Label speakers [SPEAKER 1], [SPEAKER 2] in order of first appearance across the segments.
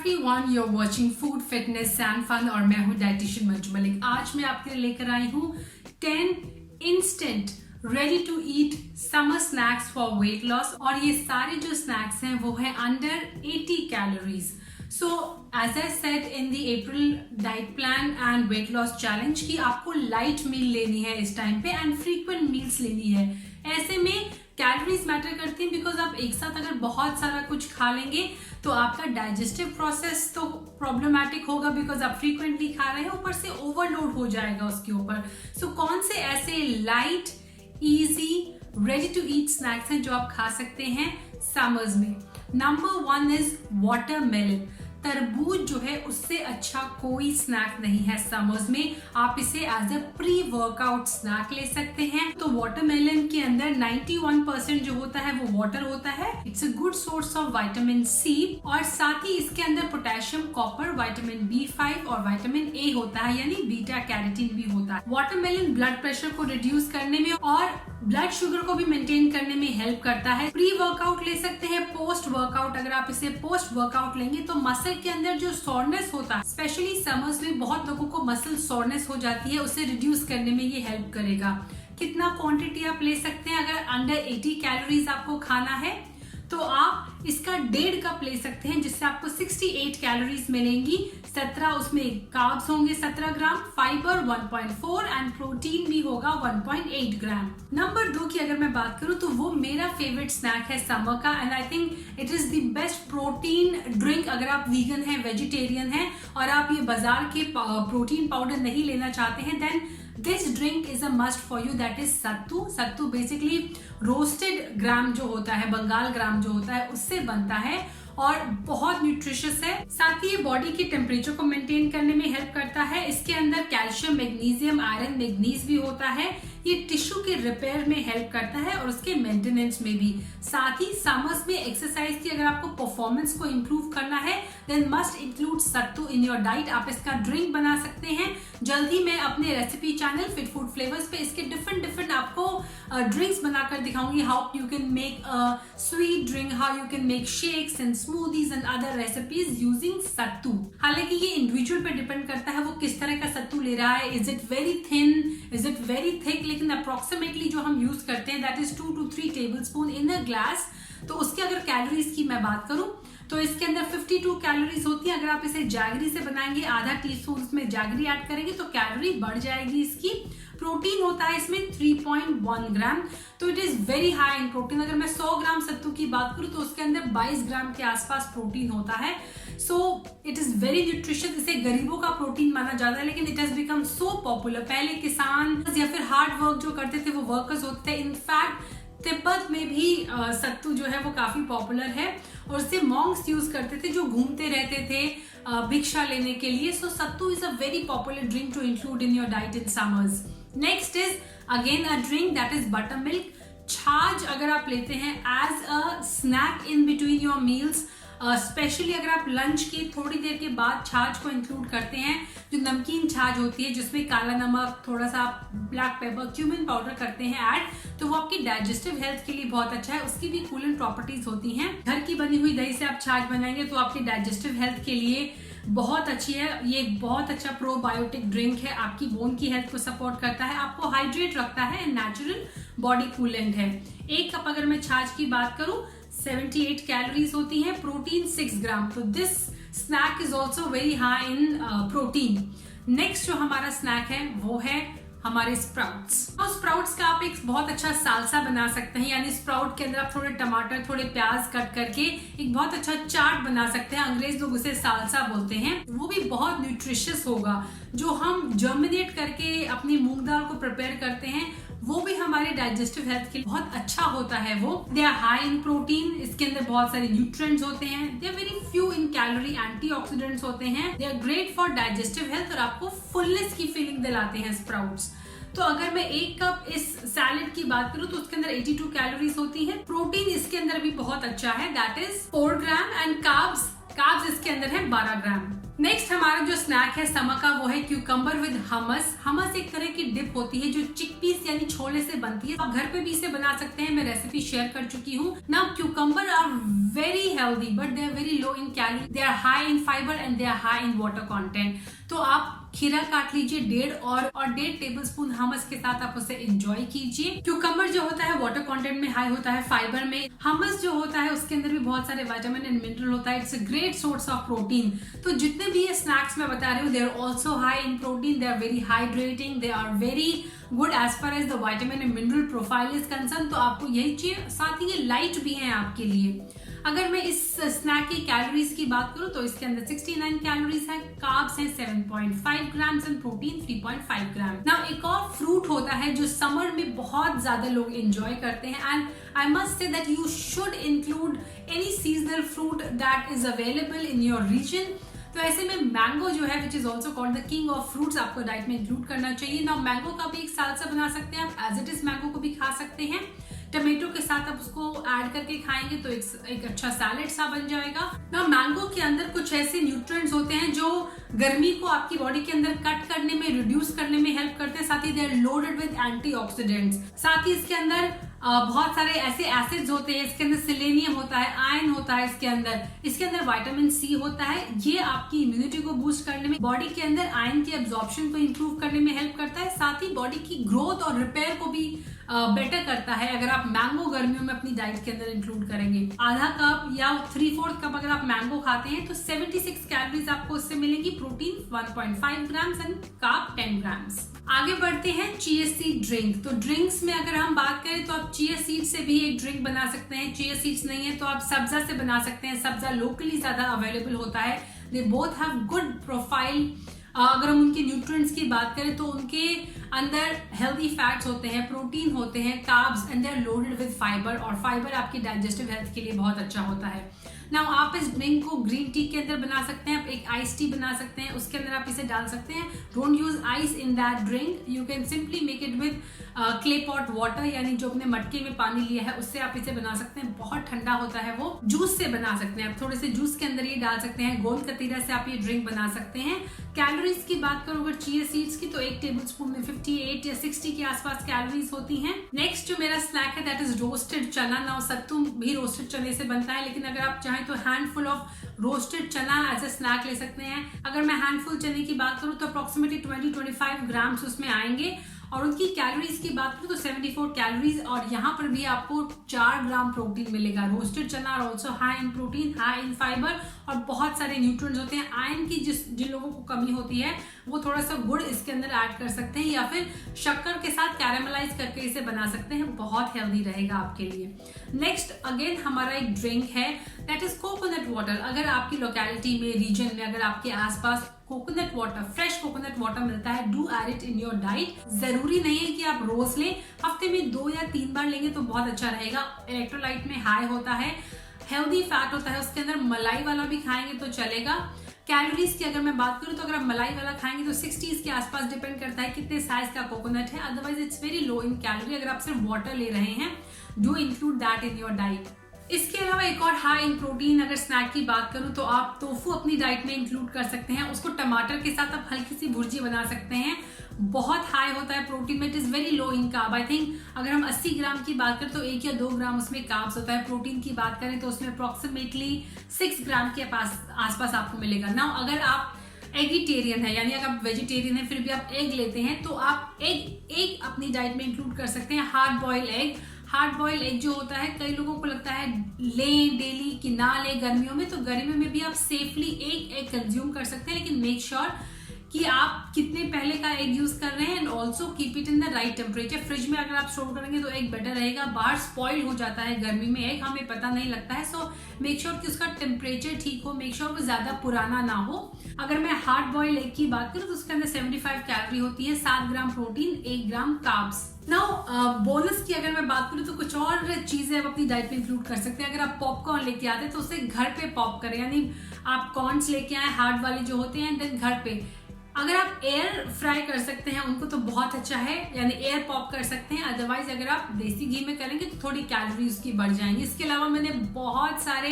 [SPEAKER 1] everyone, you're watching Food Fitness and Fun और मैं हूँ डाइटिशियन मंजू मलिक। आज मैं आपके लिए लेकर आई हूँ 10 instant ready to eat summer snacks for weight loss और ये सारे जो snacks हैं वो है under 80 calories. So as I said in the April diet plan and weight loss challenge कि आपको light meal लेनी है इस टाइम पे and frequent meals लेनी है। ऐसे में कैलोरीज मैटर करती हैं बिकॉज आप एक साथ अगर बहुत सारा कुछ खा लेंगे तो आपका डाइजेस्टिव प्रोसेस तो प्रॉब्लमैटिक होगा बिकॉज आप फ्रीक्वेंटली खा रहे हैं, ऊपर से ओवरलोड हो जाएगा उसके ऊपर। सो कौन से ऐसे light easy ready to eat snacks हैं जो आप खा सकते हैं समर्स में। Number 1 is watermelon. तरबूज जो है उससे अच्छा कोई स्नैक नहीं है समर्स में। आप इसे as a pre workout snack ले सकते हैं। तो वाटरमेलन के अंदर 91% जो होता है वो वाटर होता है। It's a good source of vitamin C और साथ ही इसके अंदर पोटेशियम, कॉपर, विटामिन B5 और विटामिन ए होता है, यानी बीटा कैरोटीन भी होता है। वाटरमेलन ब्लड प्रेशर को रिड्यूस करने में और ब्लड शुगर को भी मेंटेन करने में हेल्प करता है। प्री वर्कआउट ले सकते हैं, पोस्ट वर्कआउट अगर आप इसे पोस्ट वर्कआउट लेंगे तो मसल के अंदर जो सोरनेस होता है, स्पेशली समर्स में बहुत लोगों को मसल सोरनेस हो जाती है, उसे रिड्यूस करने में ये हेल्प करेगा। कितना क्वांटिटी आप ले सकते हैं? अगर अंडर 80 कैलोरीज आपको खाना है तो आप इसका 1.5 कप ले सकते हैं जिससे आपको 68 कैलोरीज मिलेंगी। 17 उसमें कार्ब्स होंगे 17 ग्राम, फाइबर 1.4 एंड प्रोटीन भी होगा 1.8 ग्राम। नंबर 2 की अगर मैं बात करूं तो वो मेरा फेवरेट स्नैक है समर का and I think it is the best protein drink. अगर आप वीगन हैं, वेजिटेरियन हैं और आप ये बाजार के प्रोटीन पाउडर नहीं लेना चाहते हैं then this drink is a must for you, that is sattu. Sattu basically roasted gram जो होता है, बंगाल ग्राम जो होता है उससे बनता है और बहुत न्यूट्रिशियस है। साथ ही ये बॉडी के टेम्परेचर को मेंटेन करने में हेल्प करता है। इसके अंदर कैल्शियम, मैग्नीशियम, आयरन, मैग्नीज भी होता है। ये टिश्यू के रिपेयर में हेल्प करता है और उसके मेंटेनेंस में भी। साथ ही समर्स में एक्सरसाइज की अगर आपको परफॉर्मेंस को इम्प्रूव करना है then must include sattu in your diet. आप इसका ड्रिंक बना सकते हैं। जल्द ही मैं अपने recipe channel fit food flavours पे इसके डिफरेंट आपको ड्रिंक्स बनाकर दिखाऊंगी। How you can make a sweet drink, how you can make shakes and smoothies and other recipes using sattu. हालांकि ये इंडिविजुअल पे डिपेंड करता है वो किस तरह का सत्तू ले रहा है। Is it very thin, is it very thick, लेकिन अप्रोक्सीमेटली जो हम यूज करते हैं that is 2 to 3 tablespoon in a glass. तो उसके अगर कैलोरीज की मैं बात करूं तो इसके अंदर 52 कैलोरीज होती है। अगर आप इसे जैगरी से बनाएंगे, आधा टीस्पून इसमें जैगरी ऐड करेंगे तो कैलोरी बढ़ जाएगी इसकी। प्रोटीन होता है इसमें 3.1 ग्राम, तो it is very high in protein. अगर मैं 100 ग्राम सत्तू की बात करूं तो उसके अंदर 22 ग्राम के आसपास प्रोटीन होता है। So it is very nutritious. इसे गरीबों का प्रोटीन माना जाता है लेकिन it has become so popular. पहले किसान या फिर हार्ड वर्क जो करते थे वो वर्कर्स होते थे। इनफैक्ट तिब्बत में भी सत्तू जो है वो काफी पॉपुलर है और इसे मॉन्क्स यूज करते थे जो घूमते रहते थे भिक्षा लेने के लिए। So sattu is a very popular drink to include in your diet in summers. Next is again a drink that is buttermilk. छाछ अगर आप लेते हैं as a snack in between your meals, especially अगर आप लंच के थोड़ी देर के बाद छाछ को इंक्लूड करते हैं, जो नमकीन छाछ होती है जिसमें काला नमक, थोड़ा सा ब्लैक पेपर, क्यूमिन पाउडर करते हैं ऐड, तो वो आपकी डाइजेस्टिव हेल्थ के लिए बहुत अच्छा है। उसकी भी कूलेंट प्रॉपर्टीज होती हैं। घर की बनी हुई दही से आप छाछ बनाएंगे तो आपकी डाइजेस्टिव हेल्थ के लिए बहुत अच्छी है। ये एक बहुत अच्छा प्रोबायोटिक ड्रिंक है, आपकी बोन की हेल्थ को सपोर्ट करता है, आपको हाइड्रेट रखता है, नेचुरल बॉडी कूलेंट है। 1 कप अगर मैं छाछ की बात करूं 78 कैलोरीज होती हैं, प्रोटीन 6 ग्राम। तो this snack is also very high in protein. Next जो हमारा स्नैक है वो है हमारे स्प्राउट्स। तो स्प्राउट्स का आप एक बहुत अच्छा सालसा बना सकते हैं, यानी स्प्राउट के अंदर आप थोड़े टमाटर, थोड़े प्याज कट करके एक बहुत अच्छा चाट बना सकते हैं। अंग्रेज लोग उसे सालसा बोलते हैं। वो भी बहुत न्यूट्रिशियस होगा। जो हम जर्मिनेट करके अपनी मूंग दाल को प्रिपेयर करते हैं वो भी हमारे डाइजेस्टिव हेल्थ के लिए बहुत अच्छा होता है। वो they are high in protein, इसके अंदर बहुत सारे न्यूट्रिएंट्स होते हैं। They are very few in calorie, antioxidants होते हैं। They are great for digestive health और आपको फुलनेस की फीलिंग दिलाते हैं स्प्राउट्स। तो अगर मैं 1 कप इस सैलेड की बात करूं तो उसके अंदर 82 कैलोरीज होती है। प्रोटीन इसके अंदर भी बहुत अच्छा है, that is 4 gram and carbs carbs इसके अंदर है 12 ग्राम। नेक्स्ट हमारा जो स्नैक है समर का वो है क्यूकम्बर विद हमस। हमस एक तरह की डिप होती है जो चिकपीस यानी छोले से बनती है। आप घर पे भी इसे बना सकते हैं, मैं रेसिपी शेयर कर चुकी हूँ। Now cucumber are very healthy but they are very low in calorie, they are high in fibre and they are high in water content. तो आप खीरा काट लीजिए 1.5 टेबलस्पून हमस के साथ आप उसे एंजॉय कीजिए। क्यूकम्बर जो होता है वाटर कंटेंट में हाई होता है, फाइबर में। हमस जो होता है उसके अंदर भी बहुत सारे विटामिन एंड मिनरल होता है। It's a great source of protein. तो जितने भी ये स्नैक्स मैं बता रही हूँ, they are also high in protein, they are very hydrating, they are very good as far as the vitamin and mineral profile is concern. तो आपको यही चाहिए, साथ ही ये लाइट भी है आपके लिए। अगर मैं इस स्नैक की कैलोरीज की बात करूं तो इसके अंदर 69 कैलोरीज है, कार्ब्स है 7.5 grams and protein 3.5 gram. Now एक और फ्रूट होता है जो समर में बहुत ज्यादा लोग एंजॉय करते हैं and I must say that you should include any seasonal fruit that is available in your region. तो ऐसे में मैंगो जो है which is also called the king of fruits आपको डाइट में इंक्लूड करना चाहिए। नाउ मैंगो का भी एक सालसा बना सकते हैं आप, एज इट इज मैंगो को भी खा सकते हैं। टमेटो के साथ आप उसको ऐड करके खाएंगे तो एक अच्छा सैलेड सा बन जाएगा। ना मैंगो के अंदर कुछ ऐसे न्यूट्रिएंट्स होते हैं जो गर्मी को आपकी बॉडी के अंदर कट करने में, रिड्यूस करने में हेल्प करते हैं। साथ ही they are loaded with antioxidants. साथ ही इसके अंदर बहुत सारे ऐसे एसिड्स होते हैं, इसके अंदर सेलेनियम होता है, आयरन होता है इसके अंदर विटामिन सी होता है। ये आपकी इम्यूनिटी को बूस्ट करने में, बॉडी के अंदर आयरन के एब्जॉर्प्शन को इंप्रूव करने में हेल्प करता है। साथ ही बॉडी की ग्रोथ और रिपेयर को भी बेटर करता है। अगर आप मैंगो गर्मियों में अपनी डाइट के अंदर इंक्लूड करेंगे, आधा कप या 3/4 कप अगर आप मैंगो खाते हैं तो 76 कैलोरीज आपको उससे मिलेंगी, protein 1.5 grams and carb 10 grams. आगे बढ़ते हैं चिया सीड ड्रिंक। तो ड्रिंक्स में अगर हम बात करें तो आप चिया सीड से भी एक ड्रिंक बना सकते हैं। चिया सीड्स नहीं है तो आप सब्जा से बना सकते हैं। सब्जा लोकली ज्यादा अवेलेबल होता है। They both have good profile. अगर हम उनके न्यूट्रिएंट्स की बात करें तो उनके अंदर हेल्दी फैट्स होते हैं, प्रोटीन होते हैं, carbs and they are loaded with fibre, और फाइबर आपकी डाइजेस्टिव हेल्थ के लिए बहुत अच्छा होता है। नाउ आप इस ड्रिंक को ग्रीन टी के अंदर बना सकते हैं, आप एक आइस टी बना सकते हैं, उसके अंदर आप इसे डाल सकते हैं। Don't use ice in that drink, you can simply make it with clay pot water, यानी जो अपने मटके में पानी लिया है उससे आप इसे बना सकते हैं। बहुत ठंडा होता है वो। जूस से बना सकते हैं आप, थोड़े से जूस के अंदर ये डाल सकते हैं। गोंद कतीरा से आप ये ड्रिंक बना सकते हैं। कैलोरीज की बात करो अगर चिया सीड्स की तो 1 टेबलस्पून में 58 या 60 के आसपास कैलोरीज होती हैं। नेक्स्ट जो मेरा स्नैक है दैट इज रोस्टेड चना। नाउ सत्तू भी रोस्टेड चने से बनता है, लेकिन अगर आप चाहें तो हैंडफुल ऑफ रोस्टेड चना एज ए स्नैक ले सकते हैं। अगर मैं हैंडफुल चने की बात करूं तो अप्रोक्सीमेटली 20-25 ग्राम्स उसमें आएंगे, और उनकी कैलोरीज की बात करूं तो 74 कैलोरीज, और यहाँ पर भी आपको 4 ग्राम प्रोटीन मिलेगा। रोस्टेड चना और also high in protein, high in fibre, और बहुत सारे न्यूट्रिएंट्स होते हैं। आयरन की जिन लोगों को कमी होती है वो थोड़ा सा गुड़ इसके अंदर ऐड कर सकते हैं, या फिर शक्कर के साथ कैरामलाइज करके इसे बना सकते हैं। बहुत हेल्दी रहेगा आपके लिए। नेक्स्ट अगेन हमारा एक ड्रिंक है दैट इज कोकोनट वाटर। अगर आपकी लोकेलिटी में, रीजन में, अगर आपके आसपास coconut water, fresh coconut water मिलता है, do add it in your diet. जरूरी नहीं है कि आप रोज लें, हफ्ते में 2 या 3 बार लेंगे तो बहुत अच्छा रहेगा। इलेक्ट्रोलाइट में हाई होता है, हेल्दी फैट होता है उसके अंदर। मलाई वाला भी खाएंगे तो चलेगा। कैलोरीज की अगर मैं बात करूं तो अगर आप मलाई वाला खाएंगे तो 60s के आसपास, डिपेंड करता है कितने साइज का कोकोनट है। Otherwise it's very low in calorie. अगर आप सिर्फ वाटर ले रहे हैं, do include that in your diet. इसके अलावा एक और हाई इन प्रोटीन अगर स्नैक की बात करूं तो आप टोफू अपनी डाइट में इंक्लूड कर सकते हैं। उसको टमाटर के साथ आप हल्की सी भुर्जी बना सकते हैं। बहुत हाई होता है प्रोटीन में, it is very low in carb. I think अगर हम 80 ग्राम की बात करें तो 1 या 2 ग्राम उसमें कार्ब्स होता है। प्रोटीन की बात करें तो उसमें अप्रोक्सीमेटली 6 ग्राम के आसपास आपको मिलेगा। नाउ अगर आप एगिटेरियन है, यानी अगर आप वेजिटेरियन है फिर भी आप एग लेते हैं तो आप एग अपनी डाइट में इंक्लूड कर सकते हैं। Hard boil egg, hard boil egg जो होता है, कई लोगों को लगता है लें डेली कि ना लें गर्मियों में, तो गर्मियों में भी आप सेफली एक एग कंज्यूम कर सकते हैं, लेकिन मेक श्योर कि आप कितने पहले का एग यूज कर रहे हैं and also keep it in the right temperature. Fridge में अगर आप स्टोर करेंगे तो एग बेटर रहेगा। बाहर स्पॉइल हो जाता है गर्मी में एग, हमें पता नहीं लगता है। सो मेक श्योर कि उसका टेम्परेचर ठीक हो, मेक श्योर वो ज्यादा पुराना ना हो। अगर मैं हार्ड बॉइल एग की बात करूं तो उसके अंदर 75 कैलोरी होती है, 7 ग्राम प्रोटीन, 1 ग्राम कार्ब्स। नाउ बोनस की अगर मैं बात करूं तो कुछ और चीजें आप अपनी डाइट में इंक्लूड कर सकते हैं। अगर आप पॉपकॉर्न लेके आते हैं तो उसे घर पे पॉप करें, यानी आप कॉर्न्स लेके आए हार्ड वाले जो होते हैं, देन घर पे अगर आप एयर फ्राई कर सकते हैं उनको तो बहुत अच्छा है, यानी एयर पॉप कर सकते हैं। अदरवाइज अगर आप देसी घी में करेंगे तो थोड़ी कैलोरी उसकी बढ़ जाएंगी। इसके अलावा मैंने बहुत सारे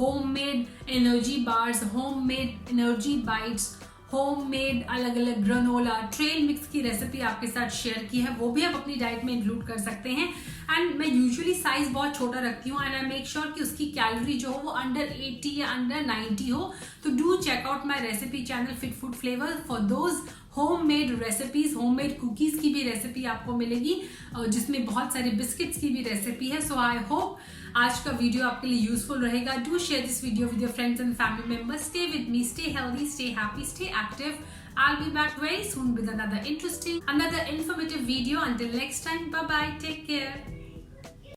[SPEAKER 1] homemade energy bars, homemade energy bytes, homemade अलग अलग ग्रेनोला ट्रेल मिक्स की रेसिपी आपके साथ शेयर की है, वो भी आप अपनी डाइट में इंक्लूड कर सकते हैं। एंड मैं यूजुअली साइज बहुत छोटा रखती हूँ एंड आई मेक श्योर कि उसकी कैलोरी जो हो वो अंडर 80 या अंडर 90 हो। तो do check out my recipe channel fit food flavour for those homemade recipes. Homemade cookies की भी रेसिपी आपको मिलेगी जिसमें बहुत सारे बिस्किट्स की भी रेसिपी है। सो आई होप आज का वीडियो आपके लिए यूजफुल रहेगा। Do share this video with your friends and family members. Stay with me, stay healthy, stay happy, stay active. I'll be back very soon with another interesting, another informative video. Until next time, bye bye, take care.